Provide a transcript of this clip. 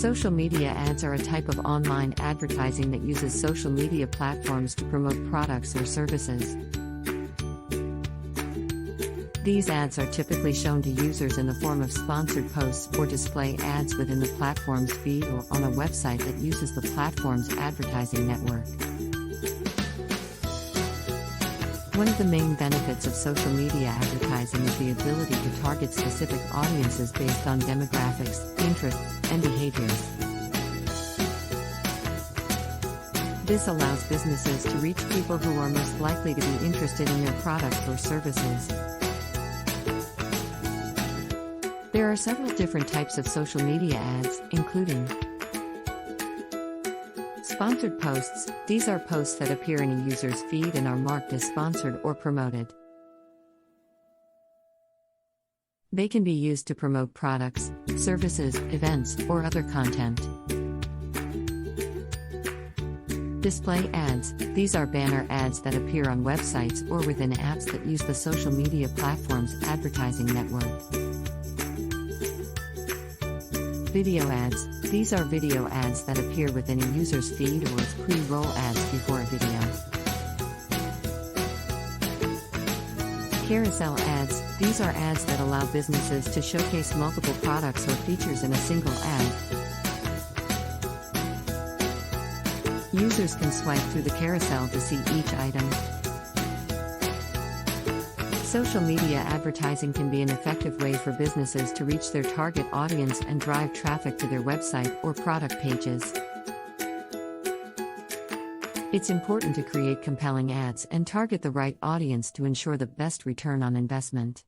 Social media ads are a type of online advertising that uses social media platforms to promote products or services. These ads are typically shown to users in the form of sponsored posts or display ads within the platform's feed or on a website that uses the platform's advertising network. One of the main benefits of social media advertising is the ability to target specific audiences based on demographics, interests, and behaviors. This allows businesses to reach people who are most likely to be interested in their product or services. There are several different types of social media ads, including sponsored posts. These are posts that appear in a user's feed and are marked as sponsored or promoted. They can be used to promote products, services, events, or other content. Display ads. These are banner ads that appear on websites or within apps that use the social media platform's advertising network. Video ads. These are video ads that appear within a user's feed or as pre-roll ads before a video. Carousel ads. These are ads that allow businesses to showcase multiple products or features in a single ad. Users can swipe through the carousel to see each item. Social media advertising can be an effective way for businesses to reach their target audience and drive traffic to their website or product pages. It's important to create compelling ads and target the right audience to ensure the best return on investment.